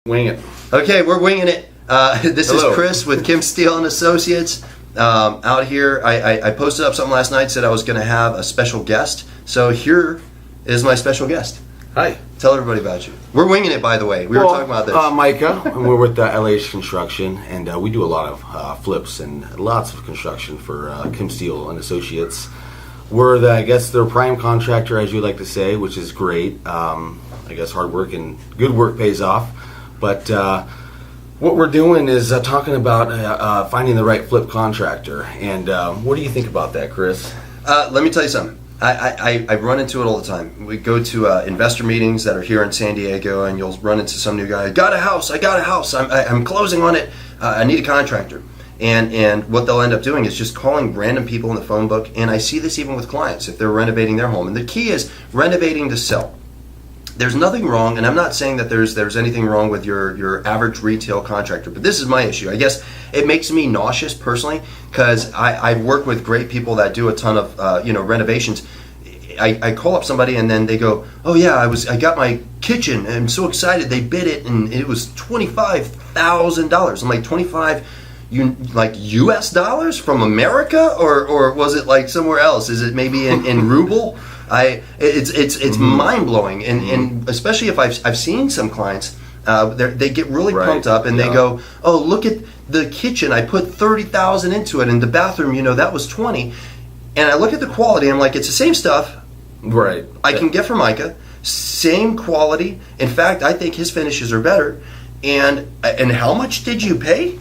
Wing it. Okay, we're winging it. This Hello. is Chris with Kim Steele and Associates. Out here, I posted up something last night, said I was going to have a special guest. So here is my special guest. Hi. Tell everybody about you. We're winging it, by the way. We were talking about this. Micah, and we're with LH Construction, and we do a lot of flips and lots of construction for Kim Steele and Associates. We're their prime contractor, as you like to say, which is great. I guess hard work and good work pays off. But what we're doing is talking about finding the right flip contractor. And what do you think about that, Chris? Let me tell you something. I run into it all the time. We go to investor meetings that are here in San Diego, and you'll run into some new guy. I got a house. I'm closing on it. I need a contractor. And what they'll end up doing is just calling random people in the phone book. And I see this even with clients if they're renovating their home. And the key is renovating to sell. There's nothing wrong, and I'm not saying that there's anything wrong with your average retail contractor, but this is my issue. I guess it makes me nauseous personally because I work with great people that do a ton of renovations. I call up somebody and then they go, "Oh yeah, I got my kitchen and I'm so excited they bid it and it was $25,000." I'm like, 25 US dollars from America or was it like somewhere else? Is it maybe in ruble? It's mind blowing, and especially if I've seen some clients, they get really pumped up and they go, "Oh, look at the kitchen! I put $30,000 into it, and the bathroom, that was $20,000." And I look at the quality, and I'm like, it's the same stuff, Right. I can get from Micah, same quality. In fact, I think his finishes are better. And how much did you pay?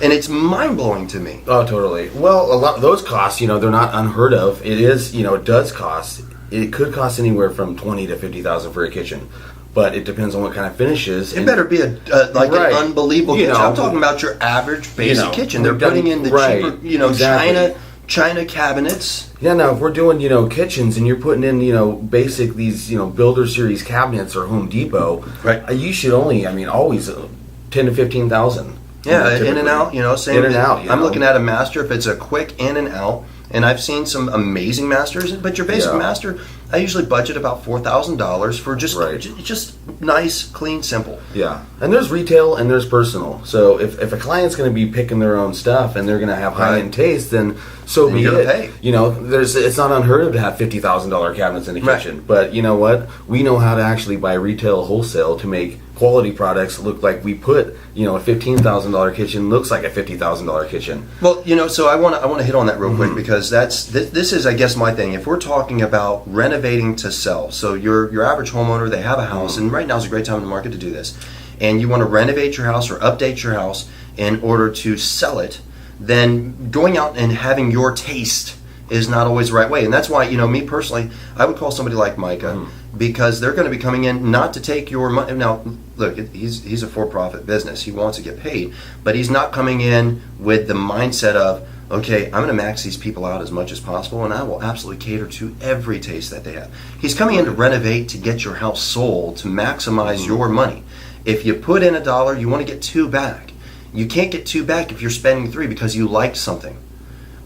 And it's mind blowing to me. Oh, totally. Well, a lot of those costs, they're not unheard of. It is, it does cost. It could cost anywhere from $20,000 to $50,000 for a kitchen, but it depends on what kind of finishes. It better be an unbelievable kitchen. I'm talking about your average basic kitchen. They're putting in the cheaper, exactly. China cabinets. Yeah, now if we're doing kitchens and you're putting in basic these Builder Series cabinets or Home Depot, right? You should only always $10,000 to $15,000. Yeah, in and out. Same. In and out. I'm looking at a master if it's a quick in and out. And I've seen some amazing masters, but your basic master, I usually budget about $4,000 for just nice, clean, simple. Yeah, and there's retail and there's personal. So if a client's going to be picking their own stuff and they're going to have high-end taste, then so be it. Pay. It's not unheard of to have $50,000 cabinets in the kitchen. But you know what? We know how to actually buy retail wholesale to make quality products look like we put a $15,000 kitchen looks like a $50,000 kitchen. Well, so I want to hit on that real quick because this is, I guess, my thing. If we're talking about renovating to sell, so your average homeowner, they have a house, and right now is a great time in the market to do this, and you want to renovate your house or update your house in order to sell it, then going out and having your taste is not always the right way. And that's why, me personally, I would call somebody like Micah because they're going to be coming in not to take your money. Now, look, he's a for-profit business. He wants to get paid, but he's not coming in with the mindset of, okay, I'm going to max these people out as much as possible, and I will absolutely cater to every taste that they have. He's coming in to renovate to get your house sold, to maximize your money. If you put in $1, you want to get $2 back. You can't get $2 back if you're spending $3 because you liked something.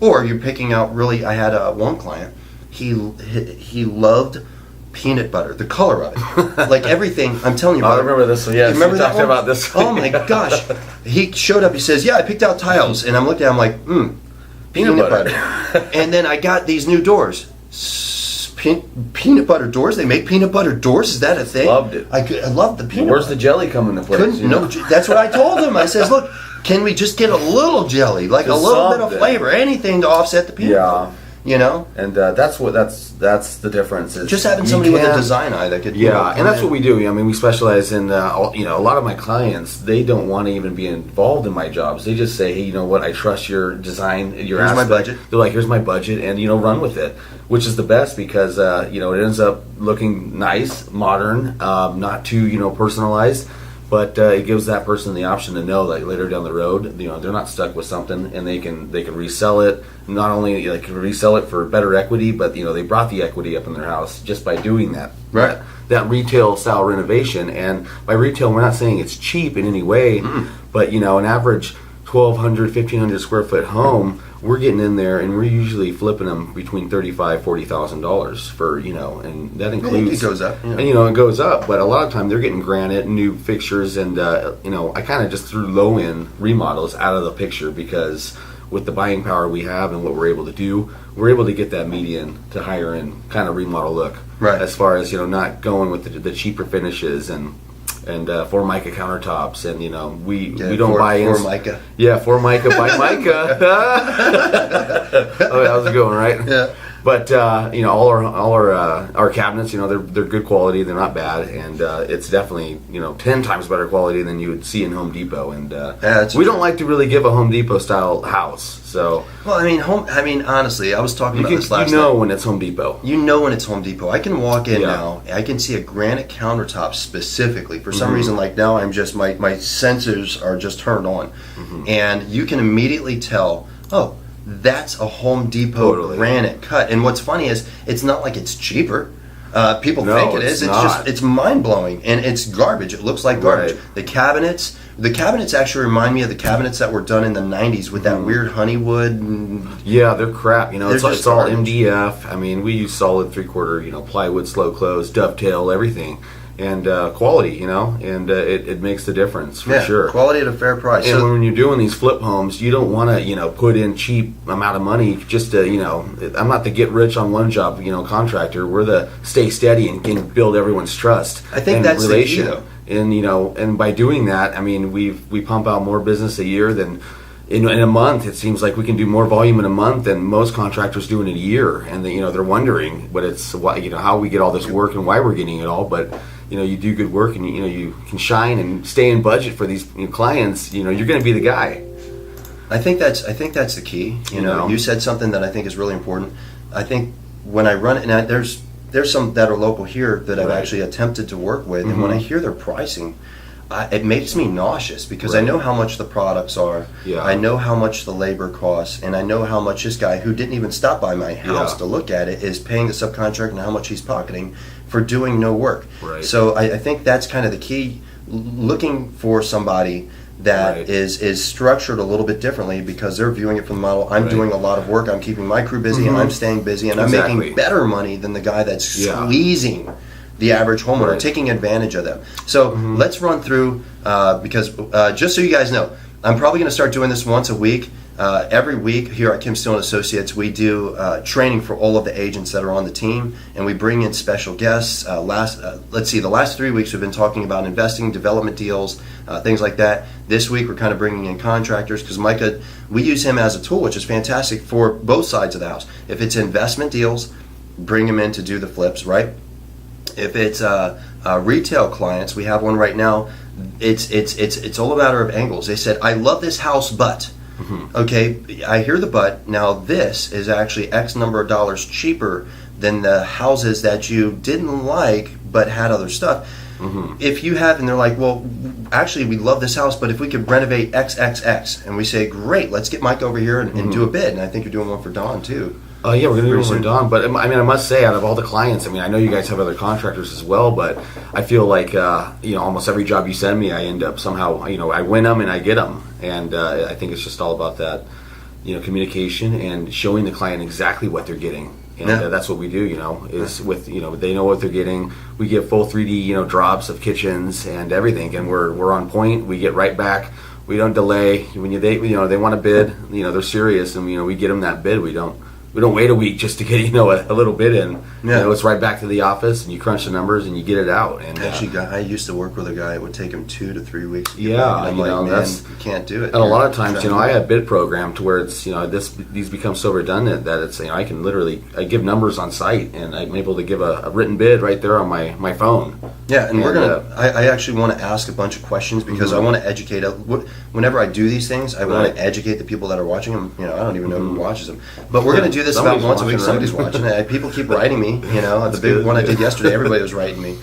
Or you're picking out I had one client, he loved peanut butter, the color of it. Like everything, I'm telling you about I remember this one, yes. You remember that one? About this one? Oh my gosh. He showed up, he says, "Yeah, I picked out tiles." And I'm looking at him like, peanut butter. And then I got these new doors. Peanut butter doors? They make peanut butter doors? Is that a thing? Loved it. I loved the peanut Where's butter. the jelly coming into place? No, that's what I told him. I says, "Look, can we just get a little jelly, like just a little bit of flavor, anything to offset the peanut butter?" And that's the difference. Is just having somebody with a design eye that could and that's what we do. I mean, we specialize in a lot of my clients. They don't want to even be involved in my jobs. They just say, "Hey, you know what? I trust your design, your here's aspect." My budget. They're like, "Here's my budget," and run with it, which is the best because it ends up looking nice, modern, not too personalized. But it gives that person the option to know that later down the road, they're not stuck with something, and they can resell it. Not only they can resell it for better equity, but they brought the equity up in their house just by doing that. Right. That retail style renovation, and by retail, we're not saying it's cheap in any way, but an average 1,200, 1,500 square foot home we're getting in there and we're usually flipping them between $35,000-$40,000 for, and that includes, it goes up, and it goes up, but a lot of time they're getting granite, new fixtures, and I kind of just threw low end remodels out of the picture because with the buying power we have and what we're able to do, we're able to get that median to higher end kind of remodel look. Right. As far as not going with the cheaper finishes and Formica countertops, and we don't buy Formica. Yeah, Formica by Mica. Oh, how's it going, right? Yeah. But all our cabinets, they're good quality. They're not bad, and it's definitely 10 times better quality than you would see in Home Depot. And we don't like to really give a Home Depot style house. So honestly, I was talking about this last night. Night. When it's Home Depot. You know when it's Home Depot. I can walk in now. I can see a granite countertop specifically. For some reason, like now, I'm just my sensors are just turned on, and you can immediately tell. Oh, that's a Home Depot granite cut. And what's funny is it's not like it's cheaper. People think it is. It's mind blowing, and it's garbage. It looks like garbage. Right. The cabinets actually remind me of the cabinets that were done in the '90s with that weird honeywood. Yeah, they're crap. It's all garbage. MDF. We use solid 3/4, plywood, slow close, dovetail, everything. And quality, and it makes the difference for sure. Quality at a fair price. And when you're doing these flip homes, you don't want to, put in cheap amount of money just to, I'm not the get rich on one job, contractor. We're the stay steady and can build everyone's trust. I think and that's relation. the key, though. And and by doing that, we pump out more business a year than. In a month, it seems like we can do more volume in a month than most contractors do in a year, and they're wondering, but it's how we get all this work and why we're getting it all. But you do good work, and you can shine and stay in budget for these clients. You're going to be the guy. I think that's the key. You said something that I think is really important. I think when I run it, and there's some that are local here that I've actually attempted to work with, and when I hear their pricing. It makes me nauseous because I know how much the products are. Yeah. I know how much the labor costs, and I know how much this guy who didn't even stop by my house to look at it is paying the subcontractor and how much he's pocketing for doing no work. Right. So I think that's kind of the key. Looking for somebody that is structured a little bit differently because they're viewing it from the model. I'm doing a lot of work. I'm keeping my crew busy, and I'm staying busy, and I'm making better money than the guy that's squeezing the average homeowner, taking advantage of them. So let's run through, because just so you guys know, I'm probably going to start doing this once a week. Every week here at Kim Steele & Associates, we do training for all of the agents that are on the team, and we bring in special guests. The last 3 weeks we've been talking about investing, development deals, things like that. This week we're kind of bringing in contractors because Micah, we use him as a tool, which is fantastic for both sides of the house. If it's investment deals, bring him in to do the flips, right? If it's retail clients, we have one right now. It's all a matter of angles. They said, "I love this house, but." Okay, I hear the but. Now this is actually X number of dollars cheaper than the houses that you didn't like but had other stuff. If you have, and they're like, well, actually, we love this house, but if we could renovate XXX, and we say, great, let's get Mike over here and do a bid. And I think you're doing one for Don too. Yeah, we're going to do one for Don. But I must say, out of all the clients, I know you guys have other contractors as well, but I feel like almost every job you send me, I end up somehow, I win them and I get them, and I think it's just all about that, communication and showing the client exactly what they're getting. And that's what we do, is with, they know what they're getting. We give full 3D, drops of kitchens and everything, and we're on point. We get right back. We don't delay. When they want to bid, they're serious, and we get them that bid. We don't wait a week just to get a little bit in. It's right back to the office, and you crunch the numbers and you get it out. And actually, I used to work with a guy. It would take him 2 to 3 weeks. You can't do it. And a lot of times, I have bid program to where it's these become so redundant that it's I can literally give numbers on site, and I'm able to give a written bid right there on my phone. Yeah, and we're gonna. I actually want to ask a bunch of questions because I want to educate. Whenever I do these things, I want to educate the people that are watching them. I don't even know who watches them, but we're gonna do this about once a week. Somebody's watching it. People keep writing me. The big one I did yesterday, everybody was writing me.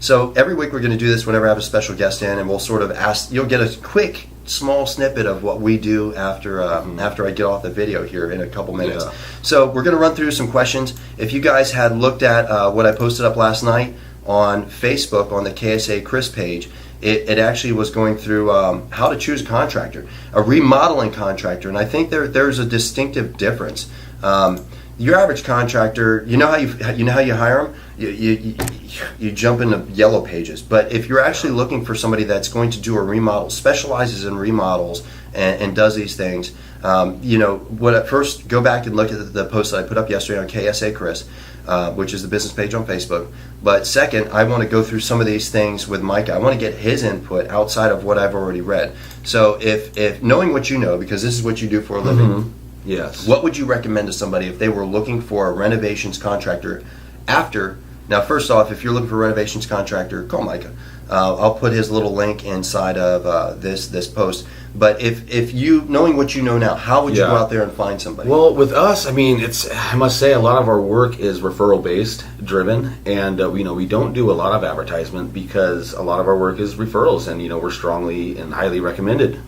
So every week we're going to do this whenever I have a special guest in, and we'll sort of ask. You'll get a quick, small snippet of what we do after I get off the video here in a couple minutes. So we're going to run through some questions. If you guys had looked at what I posted up last night on Facebook on the KSA Kris page, It actually was going through how to choose a contractor, a remodeling contractor, and I think there's a distinctive difference. Your average contractor, you know how you hire them. You jump into yellow pages, but if you're actually looking for somebody that's going to do a remodel, specializes in remodels, and does these things, first go back and look at the post that I put up yesterday on KSA Kris, which is the business page on Facebook. But second, I want to go through some of these things with Micah. I want to get his input outside of what I've already read. So if knowing what you know, because this is what you do for a living, yes, what would you recommend to somebody if they were looking for a renovations contractor after? Now, first off, if you're looking for a renovations contractor, call Micah. I'll put his little link inside of this post. But if you, knowing what you know now, how would you go out there and find somebody? Well, with us, I mean, I must say a lot of our work is referral based, driven, and we don't do a lot of advertisement because a lot of our work is referrals, and we're strongly and highly recommended.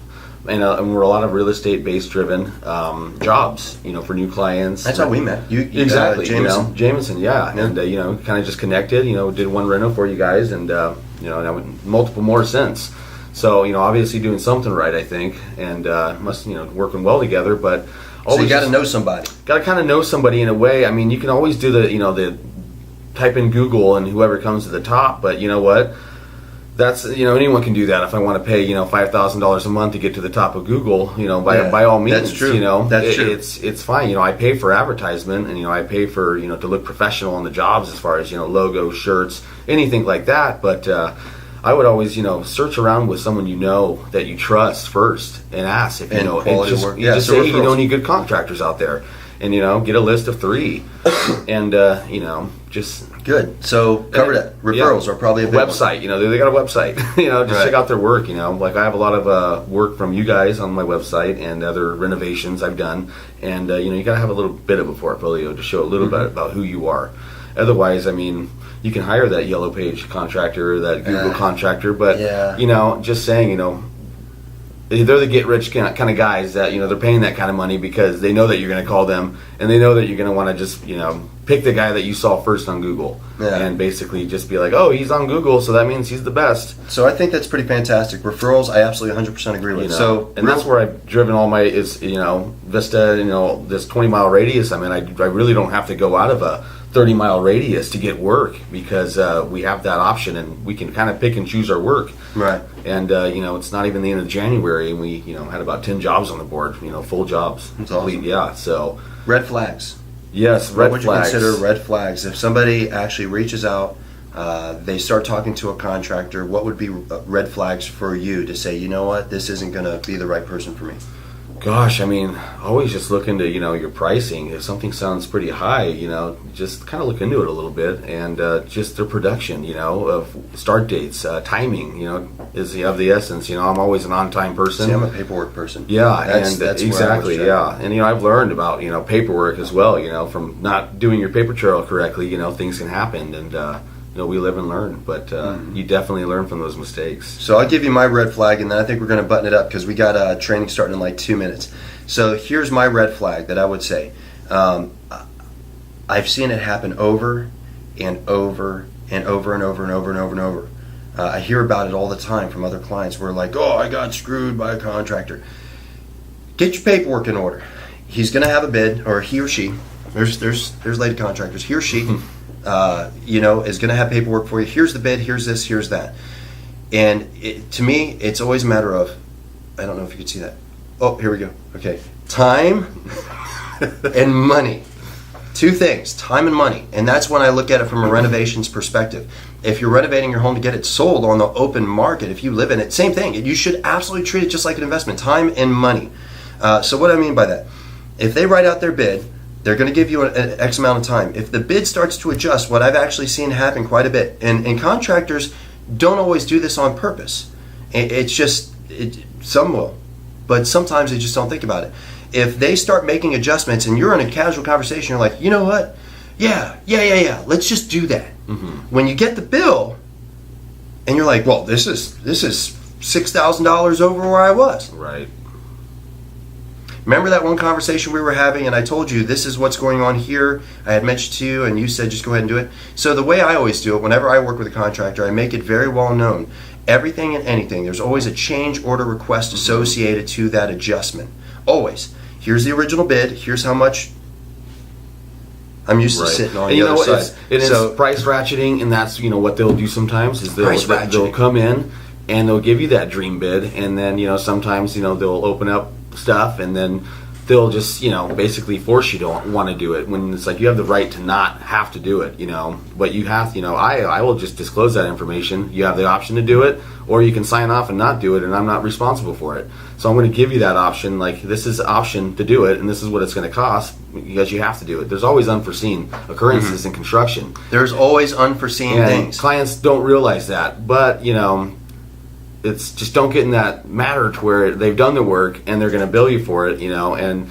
And we're a lot of real estate based driven jobs, for new clients. That's how we met. You exactly, Jameson. yeah. And kind of just connected. Did one reno for you guys, and and I went multiple more since. So obviously doing something right, I think, and must working well together. But so you got to know somebody. Got to kind of know somebody in a way. I mean, you can always do the type in Google and whoever comes to the top. But you know what? That's anyone can do that. If I want to pay $5,000 a month to get to the top of Google, by all means, that's true. That's true. It's fine. I pay for advertisement, and I pay for to look professional on the jobs as far as logos, shirts, anything like that. But I would always search around with someone that you trust first and ask if and just work. Just say you know any good contractors out there, and get a list of 3, and just. Good. So cover that. Referrals are probably a big website. They got a website. Just check out their work. Like I have a lot of work from you guys on my website and other renovations I've done. And you got to have a little bit of a portfolio to show a little bit about who you are. Otherwise, I mean, you can hire that yellow page contractor, that Google contractor, but just saying, they're the get rich kind of guys that they're paying that kind of money because they know that you're going to call them, and they know that you're going to want to just pick the guy that you saw first on Google, and basically just be like, oh, he's on Google, so that means he's the best. So I think that's pretty fantastic. Referrals, I absolutely 100% agree with. And that's where I've driven all my Vista, this 20-mile radius. I mean, I really don't have to go out of a 30-mile radius to get work because we have that option, and we can kind of pick and choose our work. Right. And it's not even the end of January, and we had about 10 jobs on the board, full jobs. That's awesome. Yeah. So red flags. Yes, red flags. What would you consider red flags? If somebody actually reaches out, they start talking to a contractor, what would be red flags for you to say, you know what, this isn't going to be the right person for me? Gosh, I mean, always just look into, your pricing. If something sounds pretty high, just kind of look into it a little bit, and just their production, of start dates, timing, is of the essence. I'm always an on-time person. See, I'm a paperwork person. Yeah, that's exactly, yeah. And, I've learned about, paperwork as well, from not doing your paper trail correctly, things can happen, and, we live and learn, but you definitely learn from those mistakes. So I'll give you my red flag, and then I think we're going to button it up because we got training starting in like 2 minutes. So here's my red flag that I would say. I've seen it happen over and over and over and over and over and over and over. I hear about it all the time from other clients where like, oh, I got screwed by a contractor. Get your paperwork in order. He's going to have a bid, or he or she. There's lady contractors. He or she. Is going to have paperwork for you. Here's the bid, here's this, here's that. And to me, it's always a matter of, I don't know if you could see that. Oh, here we go. Okay. Time and money. 2 things, time and money. And that's when I look at it from a renovations perspective. If you're renovating your home to get it sold on the open market, if you live in it, same thing. You should absolutely treat it just like an investment, time and money. So what do I mean by that? If they write out their bid, they're going to give you an X amount of time. If the bid starts to adjust, what I've actually seen happen quite a bit, and contractors don't always do this on purpose. It's just, some will, but sometimes they just don't think about it. If they start making adjustments and you're in a casual conversation, you're like, you know what? Yeah, let's just do that. Mm-hmm. When you get the bill, and you're like, well, this is $6,000 over where I was. Right. Remember that one conversation we were having, and I told you this is what's going on here. I had mentioned to you, and you said just go ahead and do it. So the way I always do it, whenever I work with a contractor, I make it very well known. everything and anything, there's always a change order request associated to that adjustment. Always. Here's the original bid. Here's how much. I'm used to sitting on the other side. It is price ratcheting, and that's what they'll do sometimes is they'll come in and they'll give you that dream bid, and then sometimes they'll open up stuff and then they'll just basically force you to want to do it when it's like you have the right to not have to do it, but you have I will just disclose that information. You have the option to do it, or you can sign off and not do it, and I'm not responsible for it. So I'm going to give you that option, like this is the option to do it, and this is what it's going to cost because you have to do it. There's always unforeseen occurrences in construction. There's always unforeseen things. Clients don't realize that, but it's just don't get in that matter to where they've done the work and they're going to bill you for it, and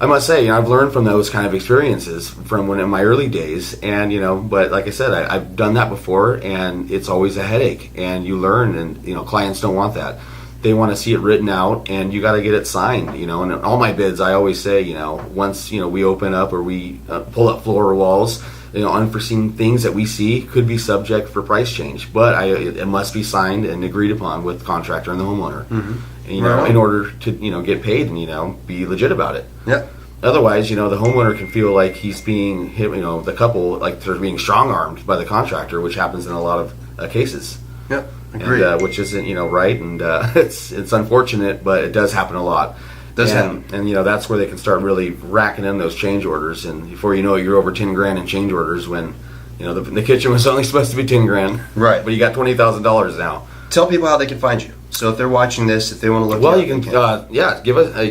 I must say, I've learned from those kind of experiences from when in my early days, and but like I said, I've done that before, and it's always a headache, and you learn, and clients don't want that. They want to see it written out, and you got to get it signed, and in all my bids, I always say, once, we open up or we pull up floor walls, unforeseen things that we see could be subject for price change, but it must be signed and agreed upon with contractor and the homeowner, and, in order to get paid and be legit about it. Yeah. Otherwise, the homeowner can feel like he's being hit, the couple like they're being strong armed by the contractor, which happens in a lot of cases. Yeah, agreed. And, which isn't right, and it's unfortunate, but it does happen a lot. And that's where they can start really racking in those change orders, and before you know it, you're over $10,000 in change orders when the kitchen was only supposed to be $10,000, right? But you got $20,000 now. Tell people how they can find you. So if they're watching this, if they want to look, well, you can give us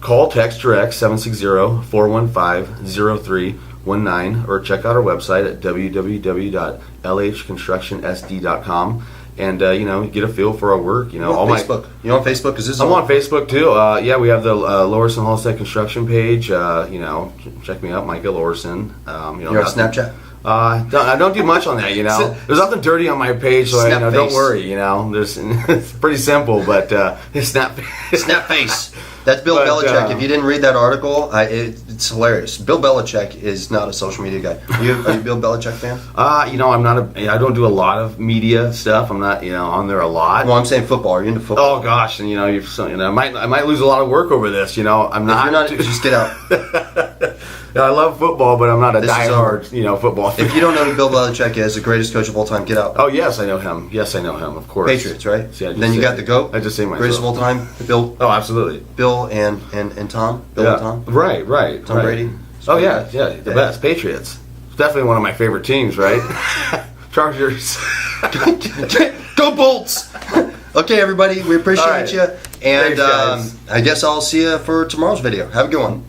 call, text, direct 760-415-0319, or check out our website at www.lhconstructionsd.com. And get a feel for our work. Facebook. You on Facebook? Is this? I'm on Facebook too. We have the Lorison Halstead Construction page. Check me out, Micah Lorison. You're on Snapchat. I don't do much on that. There's nothing dirty on my page, so don't worry. It's pretty simple, but it's not Snapface. That's Bill Belichick. If you didn't read that article, it's hilarious. Bill Belichick is not a social media guy. Are you a Bill Belichick fan? I'm not. I don't do a lot of media stuff. I'm not, on there a lot. Well, I'm saying football. Are you into football? Oh gosh, and I might lose a lot of work over this. I'm not. If you're not, just get out. I love football, but I'm not a diehard, football fan. If you don't know who Bill Belichick is, the greatest coach of all time, get out. Oh yes, I know him. Yes, I know him. Of course. Patriots, right? See, then you got the GOAT. I just say myself. Greatest of all time, Bill. Oh, absolutely. Bill and Tom. Bill and Tom. Right. Tom Brady. Oh yeah, the best. Patriots. It's definitely one of my favorite teams, right? Chargers. Go Bolts. Okay, everybody, we appreciate you, and Thanks, guys. I guess I'll see you for tomorrow's video. Have a good one.